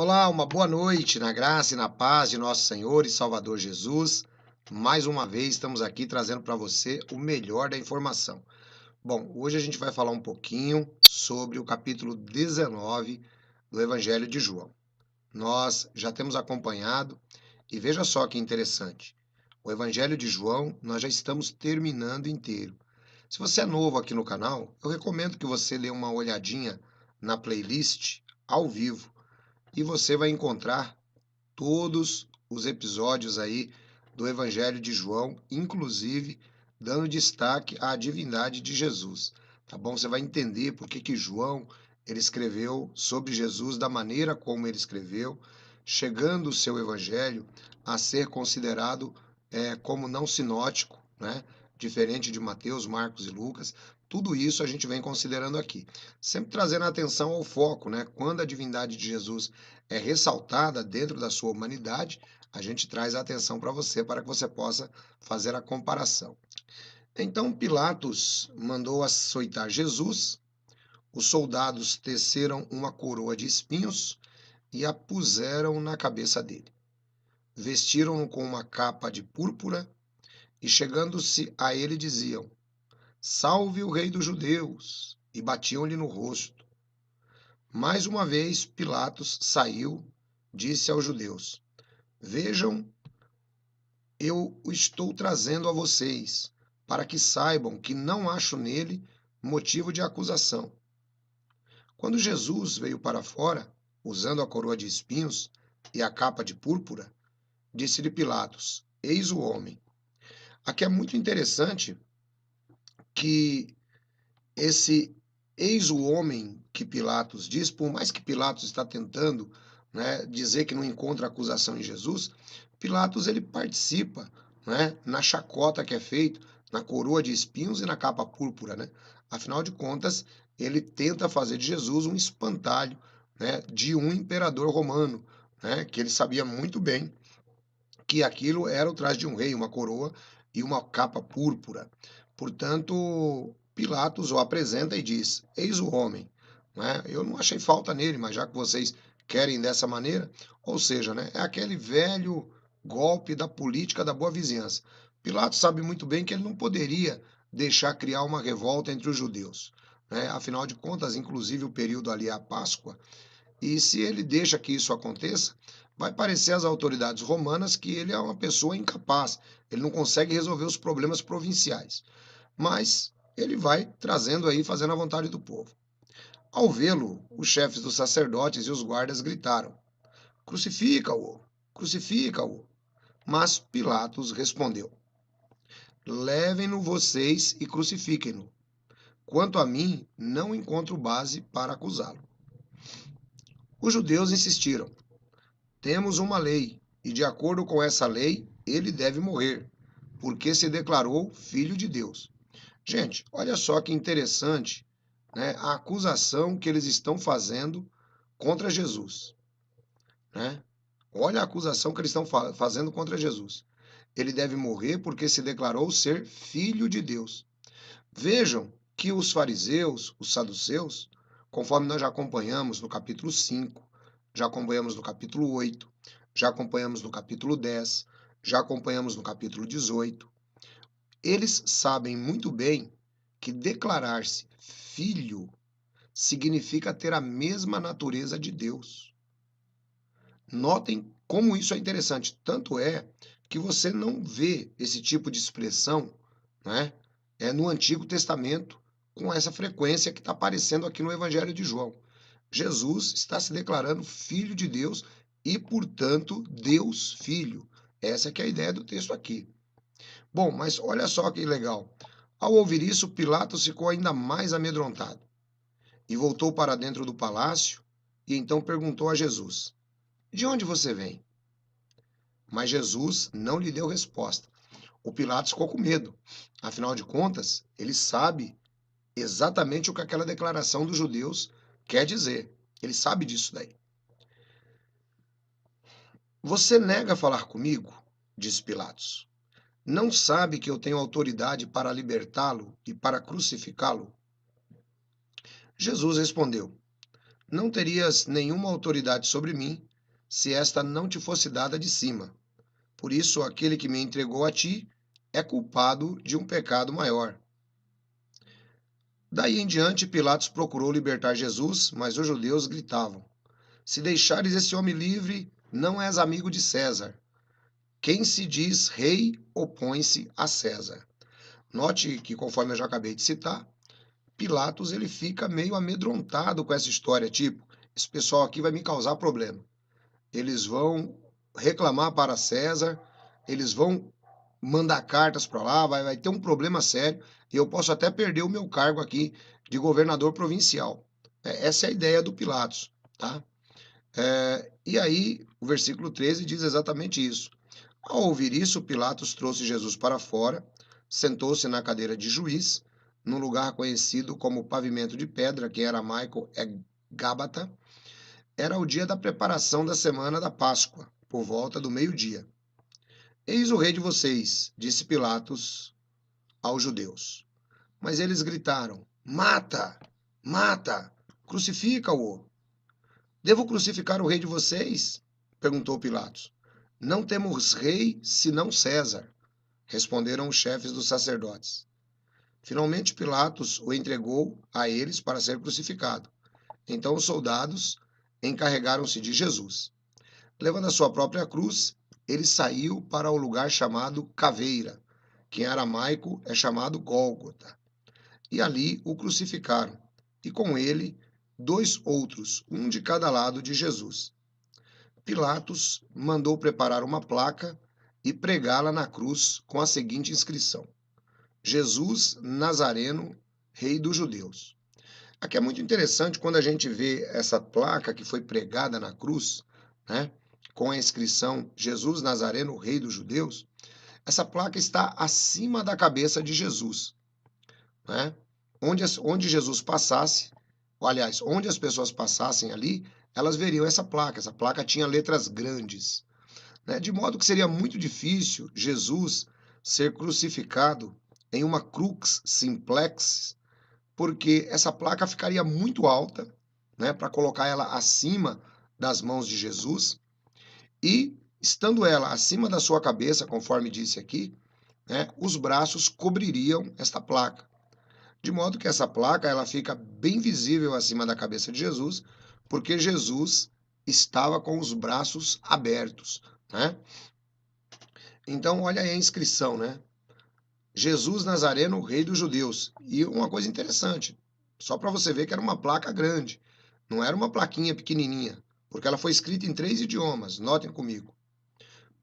Olá, uma boa noite, na graça e na paz de nosso Senhor e Salvador Jesus. Mais uma vez estamos aqui trazendo para você o melhor da informação. Bom, hoje a gente vai falar um pouquinho sobre o capítulo 19 do Evangelho de João. Nós já temos acompanhado e veja só que interessante. O Evangelho de João nós já estamos terminando inteiro. Se você é novo aqui no canal, eu recomendo que você dê uma olhadinha na playlist ao vivo e você vai encontrar todos os episódios aí do Evangelho de João, inclusive dando destaque à divindade de Jesus, tá bom? Você vai entender por que João ele escreveu sobre Jesus da maneira como ele escreveu, chegando o seu Evangelho a ser considerado como não sinótico, né? Diferente de Mateus, Marcos e Lucas. Tudo isso a gente vem considerando aqui, sempre trazendo atenção ao foco, né? Quando a divindade de Jesus é ressaltada dentro da sua humanidade, a gente traz a atenção para você, para que você possa fazer a comparação. Então Pilatos mandou açoitar Jesus, os soldados teceram uma coroa de espinhos e a puseram na cabeça dele. Vestiram-no com uma capa de púrpura e, chegando-se a ele, diziam: Salve o rei dos judeus! E batiam-lhe no rosto. Mais uma vez Pilatos saiu, disse aos judeus: Vejam, eu o estou trazendo a vocês, para que saibam que não acho nele motivo de acusação. Quando Jesus veio para fora, usando a coroa de espinhos e a capa de púrpura, disse-lhe Pilatos: Eis o homem. Aqui é muito interessante que esse eis o homem que Pilatos diz, por mais que Pilatos está tentando, né, dizer que não encontra acusação em Jesus, Pilatos ele participa, né, na chacota que é feita, na coroa de espinhos e na capa púrpura, né? Afinal de contas, ele tenta fazer de Jesus um espantalho, né, de um imperador romano, né, que ele sabia muito bem que aquilo era o traje de um rei, uma coroa e uma capa púrpura. Portanto, Pilatos o apresenta e diz: Eis o homem. Né? Eu não achei falta nele, mas já que vocês querem dessa maneira, ou seja, né, é aquele velho golpe da política da boa vizinhança. Pilatos sabe muito bem que ele não poderia deixar criar uma revolta entre os judeus. Né? Afinal de contas, inclusive o período ali é a Páscoa, e se ele deixa que isso aconteça, vai parecer às autoridades romanas que ele é uma pessoa incapaz, ele não consegue resolver os problemas provinciais. Mas ele vai trazendo aí, fazendo a vontade do povo. Ao vê-lo, os chefes dos sacerdotes e os guardas gritaram: Crucifica-o! Crucifica-o! Mas Pilatos respondeu: Levem-no vocês e crucifiquem-no. Quanto a mim, não encontro base para acusá-lo. Os judeus insistiram: Temos uma lei, e de acordo com essa lei, ele deve morrer, porque se declarou filho de Deus. Gente, olha só que interessante, né, a acusação que eles estão fazendo contra Jesus. Né? Olha a acusação que eles estão fazendo contra Jesus. Ele deve morrer porque se declarou ser filho de Deus. Vejam que os fariseus, os saduceus, conforme nós já acompanhamos no capítulo 5, já acompanhamos no capítulo 8, já acompanhamos no capítulo 10, já acompanhamos no capítulo 18, eles sabem muito bem que declarar-se filho significa ter a mesma natureza de Deus. Notem como isso é interessante. Tanto é que você não vê esse tipo de expressão, né, no Antigo Testamento com essa frequência que está aparecendo aqui no Evangelho de João. Jesus está se declarando filho de Deus e, portanto, Deus Filho. Essa que é a ideia do texto aqui. Bom, mas olha só que legal. Ao ouvir isso, Pilatos ficou ainda mais amedrontado e voltou para dentro do palácio e então perguntou a Jesus: De onde você vem? Mas Jesus não lhe deu resposta. O Pilatos ficou com medo. Afinal de contas, ele sabe exatamente o que aquela declaração dos judeus quer dizer. Ele sabe disso daí. Você nega falar comigo? Disse Pilatos. Não sabe que eu tenho autoridade para libertá-lo e para crucificá-lo? Jesus respondeu: não terias nenhuma autoridade sobre mim, se esta não te fosse dada de cima. Por isso, aquele que me entregou a ti é culpado de um pecado maior. Daí em diante, Pilatos procurou libertar Jesus, mas os judeus gritavam: Se deixares esse homem livre, não és amigo de César. Quem se diz rei opõe-se a César. Note que, conforme eu já acabei de citar, Pilatos ele fica meio amedrontado com essa história, tipo, esse pessoal aqui vai me causar problema. Eles vão reclamar para César, eles vão mandar cartas para lá, vai ter um problema sério e eu posso até perder o meu cargo aqui de governador provincial. Essa é a ideia do Pilatos, tá? E aí, o versículo 13 diz exatamente isso. Ao ouvir isso, Pilatos trouxe Jesus para fora, sentou-se na cadeira de juiz, num lugar conhecido como pavimento de pedra, que em aramaico é Gábata. Era o dia da preparação da semana da Páscoa, por volta do meio-dia. Eis o rei de vocês, disse Pilatos aos judeus. Mas eles gritaram: Mata! Mata! Crucifica-o! Devo crucificar o rei de vocês? Perguntou Pilatos. Não temos rei senão César, responderam os chefes dos sacerdotes. Finalmente Pilatos o entregou a eles para ser crucificado. Então os soldados encarregaram-se de Jesus. Levando a sua própria cruz, ele saiu para o lugar chamado Caveira, que em aramaico é chamado Gólgota. E ali o crucificaram, e com ele 2 outros, um de cada lado de Jesus. Pilatos mandou preparar uma placa e pregá-la na cruz com a seguinte inscrição: Jesus Nazareno, Rei dos Judeus. Aqui é muito interessante quando a gente vê essa placa que foi pregada na cruz, né, com a inscrição Jesus Nazareno, Rei dos Judeus. Essa placa está acima da cabeça de Jesus, né? Onde Jesus passasse, ou, aliás, onde as pessoas passassem ali, elas veriam essa placa. Essa placa tinha letras grandes, né? De modo que seria muito difícil Jesus ser crucificado em uma crux simplex, porque essa placa ficaria muito alta, né, para colocar ela acima das mãos de Jesus, e estando ela acima da sua cabeça, conforme disse aqui, né, os braços cobririam esta placa. De modo que essa placa ela fica bem visível acima da cabeça de Jesus, porque Jesus estava com os braços abertos, né? Então, olha aí a inscrição, né? Jesus Nazareno, Rei dos Judeus. E uma coisa interessante, só para você ver que era uma placa grande, não era uma plaquinha pequenininha, porque ela foi escrita em 3 idiomas, notem comigo.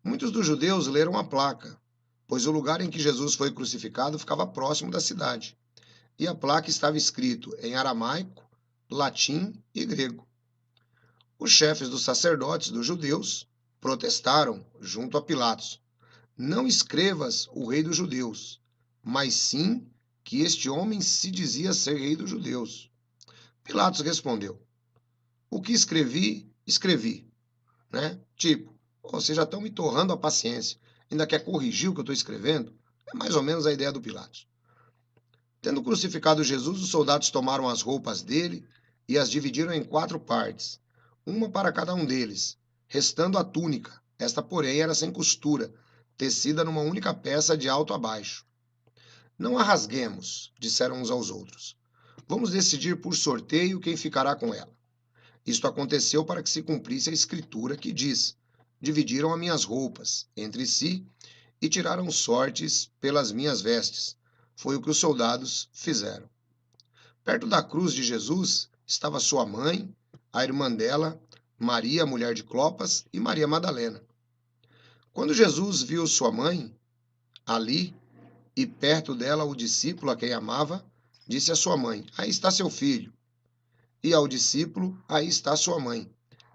Muitos dos judeus leram a placa, pois o lugar em que Jesus foi crucificado ficava próximo da cidade. E a placa estava escrito em aramaico, latim e grego. Os chefes dos sacerdotes dos judeus protestaram junto a Pilatos: Não escrevas o rei dos judeus, mas sim que este homem se dizia ser rei dos judeus. Pilatos respondeu: O que escrevi, escrevi. Né? Tipo, vocês já estão me torrando a paciência, ainda quer corrigir o que eu estou escrevendo? É mais ou menos a ideia do Pilatos. Tendo crucificado Jesus, os soldados tomaram as roupas dele e as dividiram em 4 partes, uma para cada um deles, restando a túnica. Esta, porém, era sem costura, tecida numa única peça de alto a baixo. Não a rasguemos, disseram uns aos outros. Vamos decidir por sorteio quem ficará com ela. Isto aconteceu para que se cumprisse a escritura que diz: Dividiram as minhas roupas entre si e tiraram sortes pelas minhas vestes. Foi o que os soldados fizeram. Perto da cruz de Jesus estava sua mãe, a irmã dela, Maria, mulher de Clopas, e Maria Madalena. Quando Jesus viu sua mãe ali e perto dela o discípulo a quem amava, disse à sua mãe: Aí está seu filho. E ao discípulo: Aí está sua mãe.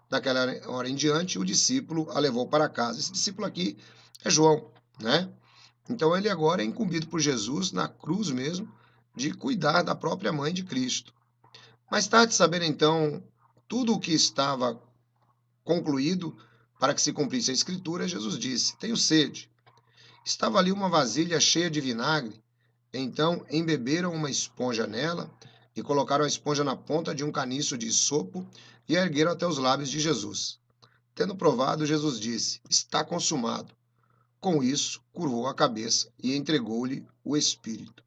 Daquela hora em diante, o discípulo a levou para casa. Esse discípulo aqui é João, né? Então ele agora é incumbido por Jesus, na cruz mesmo, de cuidar da própria mãe de Cristo. Mais tarde, sabendo então tudo o que estava concluído para que se cumprisse a Escritura, Jesus disse: Tenho sede. Estava ali uma vasilha cheia de vinagre. Então embeberam uma esponja nela e colocaram a esponja na ponta de um caniço de sopo e a ergueram até os lábios de Jesus. Tendo provado, Jesus disse: Está consumado. Com isso, curvou a cabeça e entregou-lhe o Espírito.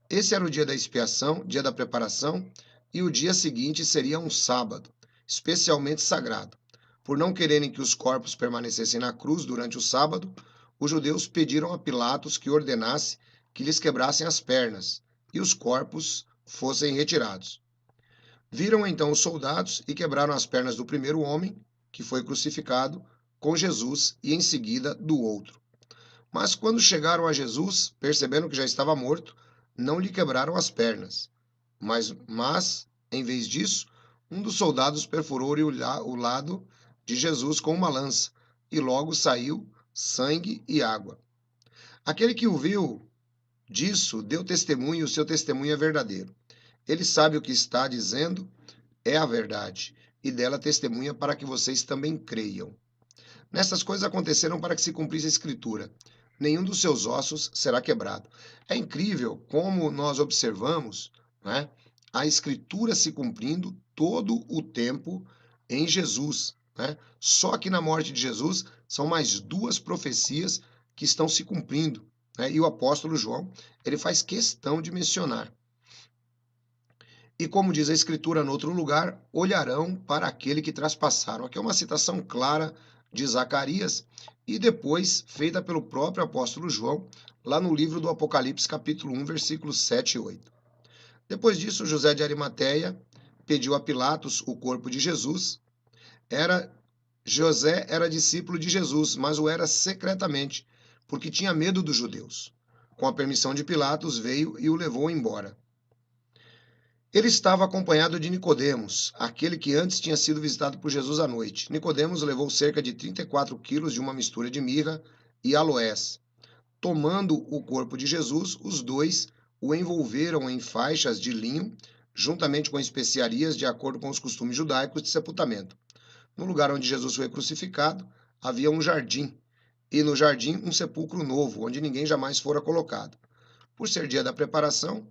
Esse era o dia da expiação, dia da preparação, e o dia seguinte seria um sábado, especialmente sagrado. Por não quererem que os corpos permanecessem na cruz durante o sábado, os judeus pediram a Pilatos que ordenasse que lhes quebrassem as pernas e os corpos fossem retirados. Viram então os soldados e quebraram as pernas do primeiro homem, que foi crucificado, com Jesus e em seguida do outro. Mas quando chegaram a Jesus, percebendo que já estava morto, não lhe quebraram as pernas. Mas em vez disso, um dos soldados perfurou-lhe o lado de Jesus com uma lança, e logo saiu sangue e água. Aquele que o viu disso deu testemunho, e o seu testemunho é verdadeiro. Ele sabe o que está dizendo, é a verdade, e dela testemunha para que vocês também creiam. Nessas coisas aconteceram para que se cumprisse a Escritura. Nenhum dos seus ossos será quebrado. É incrível como nós observamos, né, a Escritura se cumprindo todo o tempo em Jesus. Né? Só que na morte de Jesus são mais duas profecias que estão se cumprindo. Né? E o apóstolo João, ele faz questão de mencionar. E como diz a Escritura no outro lugar, olharão para aquele que traspassaram. Aqui é uma citação clara de Zacarias e depois feita pelo próprio apóstolo João, lá no livro do Apocalipse, capítulo 1, versículos 7 e 8. Depois disso, José de Arimateia pediu a Pilatos o corpo de Jesus. José era discípulo de Jesus, mas o era secretamente, porque tinha medo dos judeus. Com a permissão de Pilatos, veio e o levou embora. Ele estava acompanhado de Nicodemos, aquele que antes tinha sido visitado por Jesus à noite. Nicodemos levou cerca de 34 quilos de uma mistura de mirra e aloés. Tomando o corpo de Jesus, os dois o envolveram em faixas de linho, juntamente com especiarias, de acordo com os costumes judaicos de sepultamento. No lugar onde Jesus foi crucificado, havia um jardim, e no jardim um sepulcro novo, onde ninguém jamais fora colocado. Por ser dia da preparação,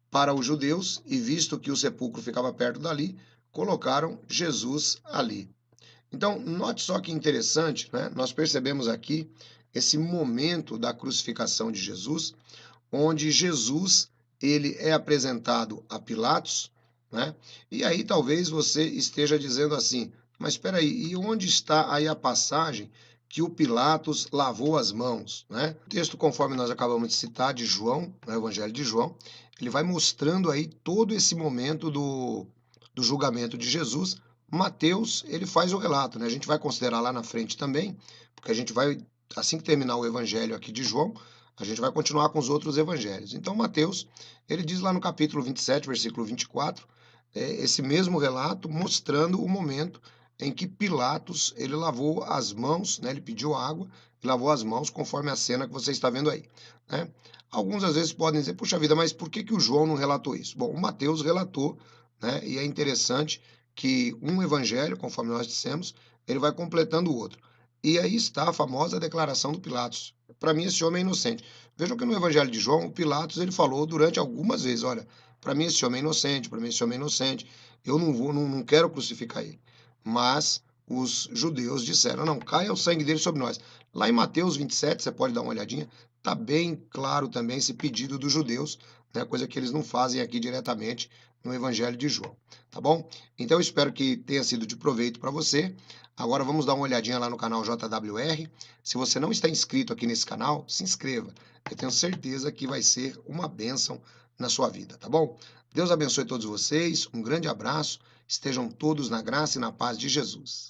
para os judeus, e visto que o sepulcro ficava perto dali, colocaram Jesus ali. Então, note só que interessante, né? Nós percebemos aqui esse momento da crucificação de Jesus, onde Jesus ele é apresentado a Pilatos, né? E aí talvez você esteja dizendo assim, mas espera aí, e onde está aí a passagem que o Pilatos lavou as mãos, né? O texto, conforme nós acabamos de citar, de João, no Evangelho de João, ele vai mostrando aí todo esse momento do julgamento de Jesus. Mateus, ele faz o relato, né? A gente vai considerar lá na frente também, porque a gente vai, assim que terminar o Evangelho aqui de João, a gente vai continuar com os outros evangelhos. Então, Mateus, ele diz lá no capítulo 27, versículo 24, esse mesmo relato mostrando o momento em que Pilatos, ele lavou as mãos, né, ele pediu água e lavou as mãos, conforme a cena que você está vendo aí. Né? Alguns às vezes podem dizer, puxa vida, mas por que o João não relatou isso? Bom, o Mateus relatou, né, e é interessante que um evangelho, conforme nós dissemos, ele vai completando o outro. E aí está a famosa declaração do Pilatos. Para mim, esse homem é inocente. Vejam que no Evangelho de João, o Pilatos ele falou durante algumas vezes: olha, para mim esse homem é inocente, para mim esse homem é inocente, eu não quero crucificar ele. Mas os judeus disseram: não, caia o sangue dele sobre nós. Lá em Mateus 27, você pode dar uma olhadinha, está bem claro também esse pedido dos judeus, né, coisa que eles não fazem aqui diretamente no Evangelho de João. Tá bom? Então eu espero que tenha sido de proveito para você. Agora vamos dar uma olhadinha lá no canal JWR. Se você não está inscrito aqui nesse canal, se inscreva. Eu tenho certeza que vai ser uma bênção na sua vida, tá bom? Deus abençoe todos vocês, um grande abraço, estejam todos na graça e na paz de Jesus.